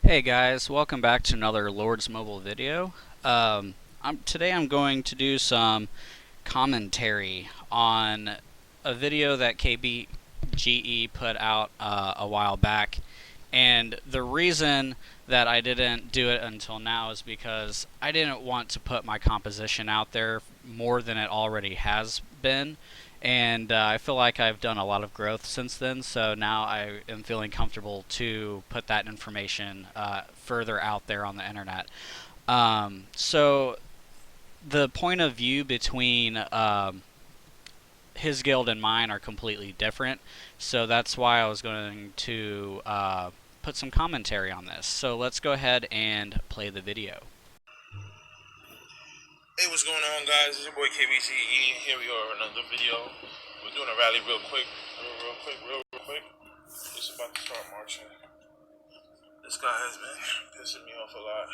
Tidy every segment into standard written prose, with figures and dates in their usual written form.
Hey guys, welcome back to another Lord's Mobile video. Today I'm going to do some commentary on a video that KPGE put out a while back, and the reason that I didn't do it until now is because I didn't want to put my composition out there more than it already has been. And I feel like I've done a lot of growth since then, so now I am feeling comfortable to put that information further out there on the internet. So the point of view between his guild and mine are completely different, so that's why I was going to put some commentary on this. So let's go ahead and play the video. Hey, what's going on, guys? It's your boy KPGE. Here we are with another video. We're doing a rally real quick. It's about to start marching. This guy has been pissing me off a lot.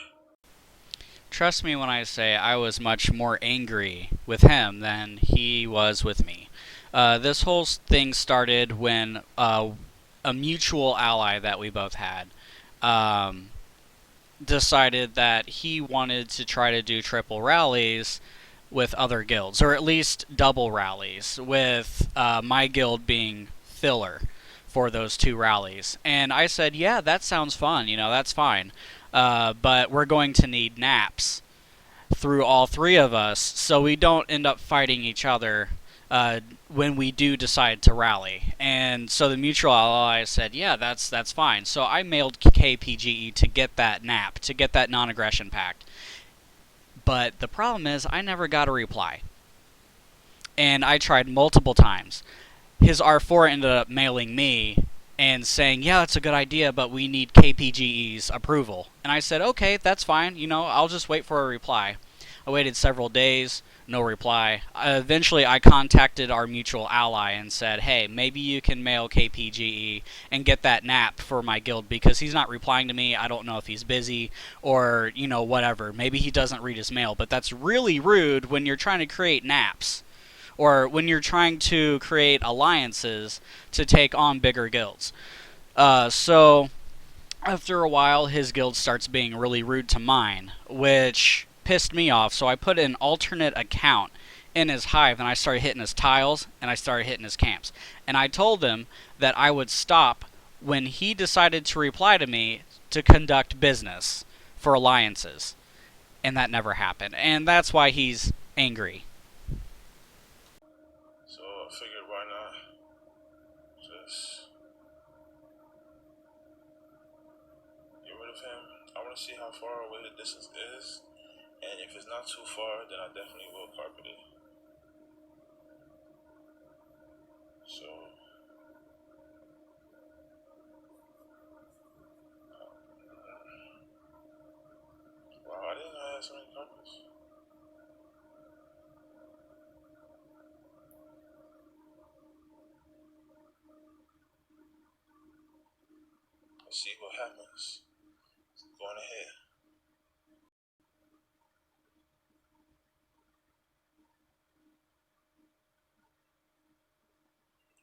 Trust me when I say I was much more angry with him than he was with me. This whole thing started when a mutual ally that we both had decided that he wanted to try to do triple rallies with other guilds, or at least double rallies, with my guild being filler for those two rallies. And I said, yeah, that sounds fun, that's fine. But we're going to need naps through all three of us so we don't end up fighting each other when we do decide to rally. And so the mutual ally said, yeah, that's fine. So I mailed KPGE to get that nap, to get that non-aggression pact. But the problem is I never got a reply. And I tried multiple times. His R4 ended up mailing me and saying, yeah, that's a good idea, but we need KPGE's approval. And I said, okay, that's fine. I'll just wait for a reply. I waited several days, no reply. Eventually, I contacted our mutual ally and said, hey, maybe you can mail KPGE and get that nap for my guild because he's not replying to me. I don't know if he's busy or, whatever. Maybe he doesn't read his mail, but that's really rude when you're trying to create naps or when you're trying to create alliances to take on bigger guilds. So after a while, his guild starts being really rude to mine, which pissed me off, so I put an alternate account in his Hive, and I started hitting his tiles, and I started hitting his camps. And I told him that I would stop when he decided to reply to me to conduct business for alliances. And that never happened. And that's why he's angry. So I figured why not just get rid of him. I want to see how far away the distance is. And if it's not too far, then I definitely will carpet it. So, wow, I didn't know I had so many carpets. Let's see what happens. Going ahead.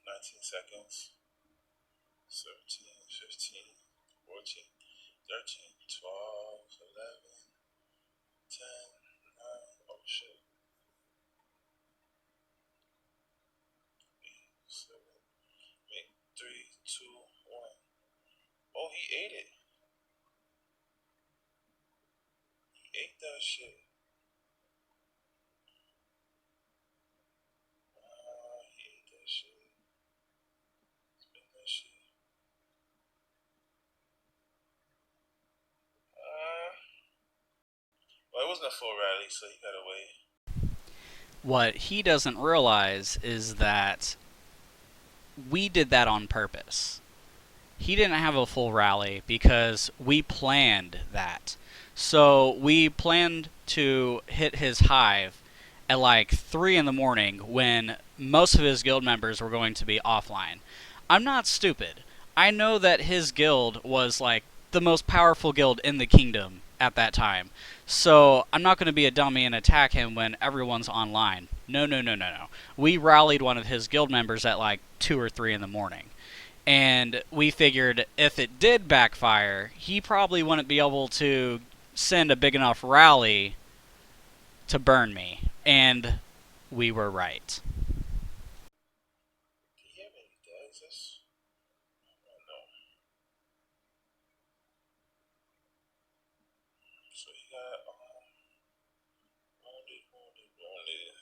19 seconds. 17, 15, 14, 13, 12, 11, 10, 9, oh shit. 8, 7, 8, 3, 2, 1. Oh, he ate it. He ate that shit. He ate that shit. Spin that shit. Well, it wasn't a full rally, so he got away. What he doesn't realize is that we did that on purpose. He didn't have a full rally because we planned that. So we planned to hit his Hive at like 3 in the morning when most of his guild members were going to be offline. I'm not stupid. I know that his guild was like the most powerful guild in the kingdom at that time. So I'm not going to be a dummy and attack him when everyone's online. No. We rallied one of his guild members at like 2 or 3 in the morning. And we figured if it did backfire, he probably wouldn't be able to send a big enough rally to burn me. And we were right. Do you have any dads? I don't know. So he got wounded.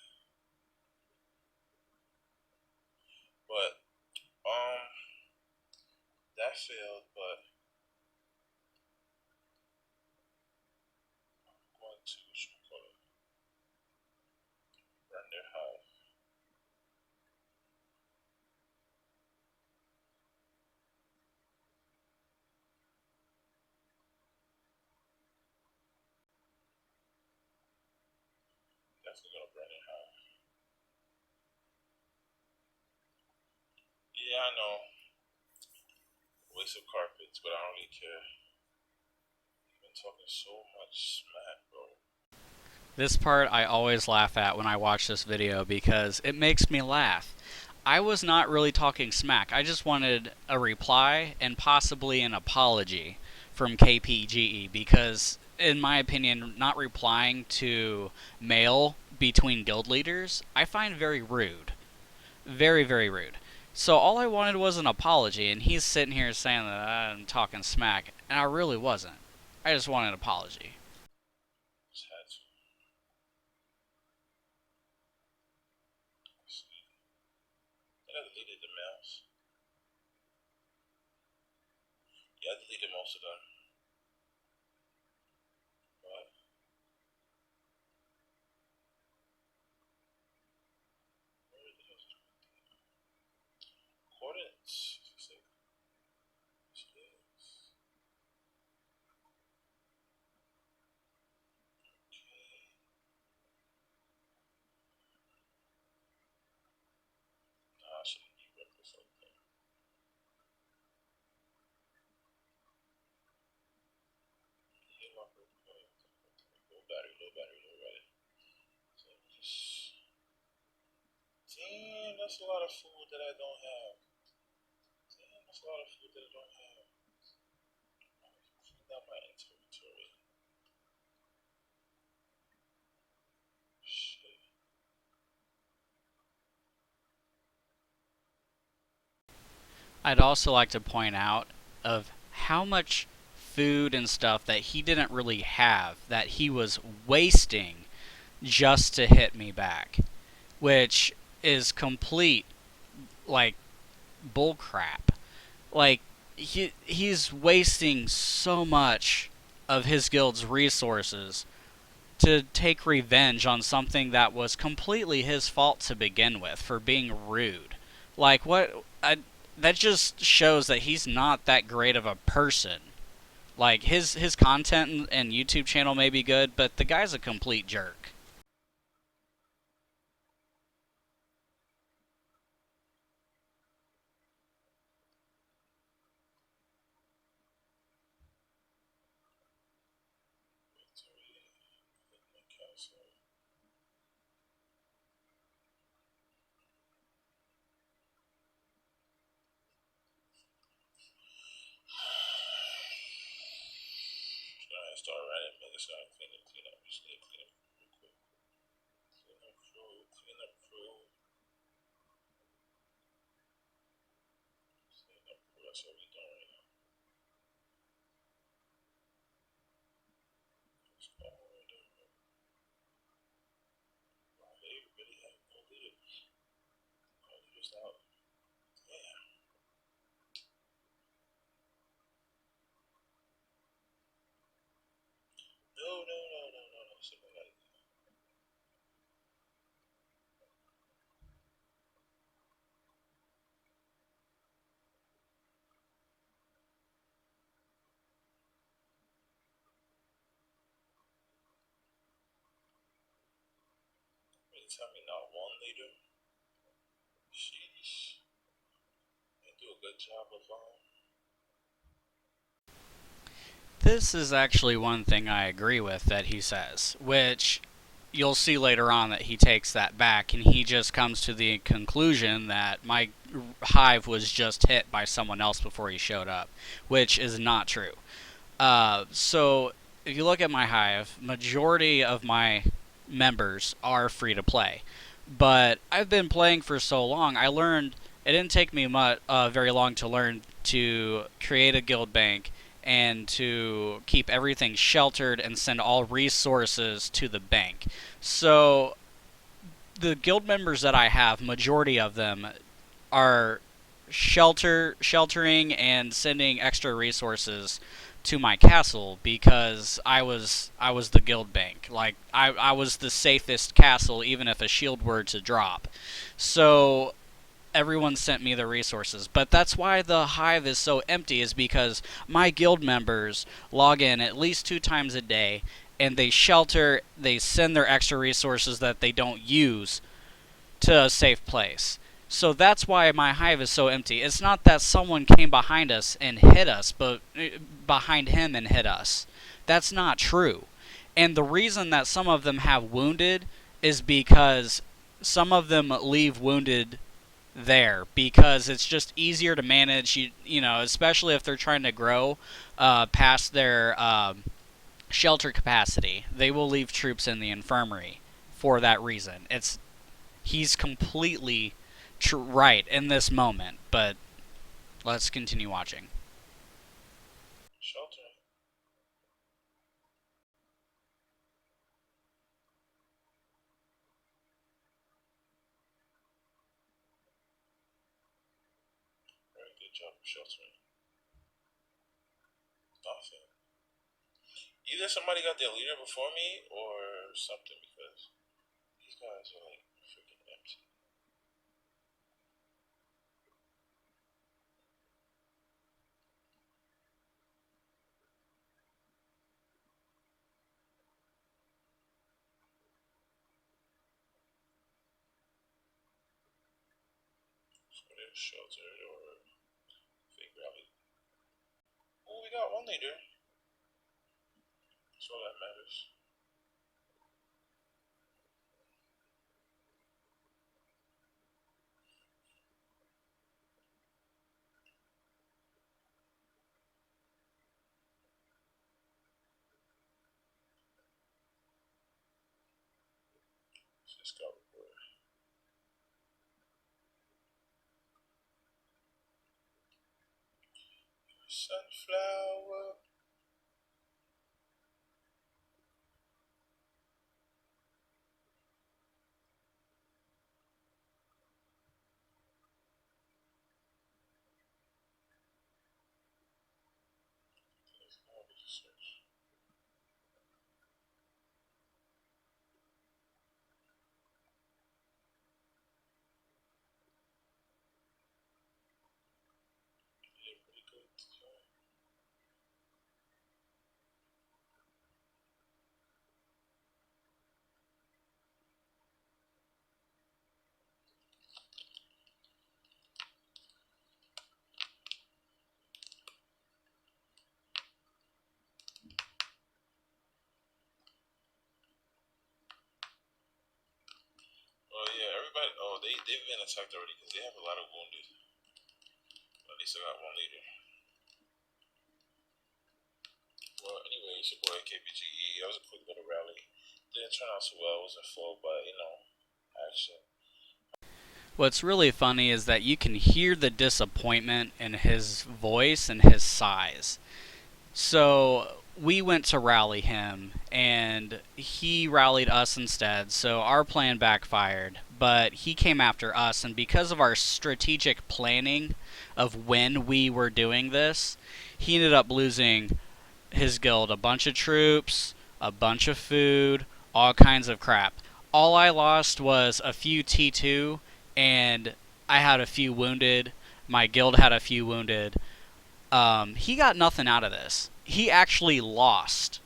But um, that failed. But I'm going to run their hive. Definitely gonna burn their hive. Yeah, I know. Waste of carpets, but I don't really care. You've been talking so much smack, bro. This part I always laugh at when I watch this video because it makes me laugh. I was not really talking smack. I just wanted a reply and possibly an apology from KPGE because, in my opinion, not replying to mail between guild leaders I find very rude. Very, very rude. So all I wanted was an apology, and he's sitting here saying that I'm talking smack, and I really wasn't. I just wanted an apology. Just had to. See. I deleted the mails. Yeah, I deleted most of them. But where the hell is it? Coordinates. It's like, yes. Okay. Nah, I should have read this up there. Heal up real quick. Low battery. So just. Damn, that's a lot of food that I don't have. Damn, that's a lot of food that I don't have. Clean out my inventory. Shit. I'd also like to point out of how much food and stuff that he didn't really have that he was wasting just to hit me back, which is complete like bullcrap. Like he's wasting so much of his guild's resources to take revenge on something that was completely his fault to begin with for being rude. Like what that just shows that he's not that great of a person. Like his content and YouTube channel may be good, but the guy's a complete jerk. Inventory. Hit my castle. Alright, start writing. Man, just gotta clean up. Just need to clean up real quick. Clean up crew. Clean up crew. That's what we doing right now. It's all right there. Wow, they really have no leaders. No leaders out. Damn. No. Something like that. You tell me not one leader? Sheesh. They do a good job of This is actually one thing I agree with that he says, which you'll see later on that he takes that back, and he just comes to the conclusion that my hive was just hit by someone else before he showed up, which is not true. So if you look at my hive, majority of my members are free to play, but I've been playing for so long. I learned it didn't take me very long to learn to create a guild bank and to keep everything sheltered and send all resources to the bank. So the guild members that I have, majority of them are sheltering and sending extra resources to my castle because I was the guild bank. Like I was the safest castle even if a shield were to drop. So everyone sent me the resources. But that's why the hive is so empty, is because my guild members log in at least 2 times a day and they send their extra resources that they don't use to a safe place. So that's why my hive is so empty. It's not that someone came behind us and hit us, but behind him and hit us. That's not true. And the reason that some of them have wounded is because some of them leave wounded there because it's just easier to manage. You know, especially if they're trying to grow past their shelter capacity, they will leave troops in the infirmary for that reason. He's completely right in this moment, but let's continue watching. Shelter. Very good job of sheltering. Nothing. Either somebody got their leader before me or something, because these guys are like freaking empty. So they're sheltered or fake rally. Oh, we got one leader. That's all that matters. Just got report. Sunflower. Search. Yeah, pretty good. Oh yeah, everybody. Oh, they've been attacked already because they have a lot of wounded. At least I got one leader. Well, anyway, it's your boy KPGE. That was a quick little rally. Didn't turn out so well. It wasn't full, but action. What's really funny is that you can hear the disappointment in his voice and his sighs. So we went to rally him, and he rallied us instead. So our plan backfired, but he came after us, and because of our strategic planning of when we were doing this, he ended up losing his guild a bunch of troops, a bunch of food, all kinds of crap. All I lost was a few T2, and I had a few wounded. My guild had a few wounded. He got nothing out of this. He actually lost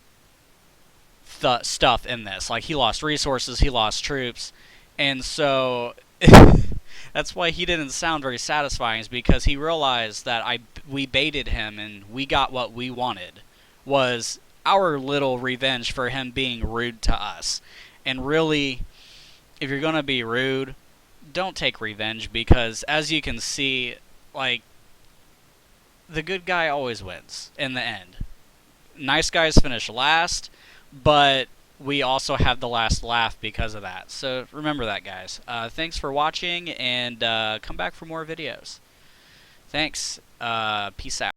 stuff in this. Like, he lost resources, he lost troops, and so that's why he didn't sound very satisfying, is because he realized that we baited him and we got what we wanted, was our little revenge for him being rude to us. And really, if you're gonna be rude, don't take revenge, because as you can see, like, the good guy always wins in the end. Nice guys finish last, but we also have the last laugh because of that. So remember that, guys. Thanks for watching, and come back for more videos. Thanks. Peace out.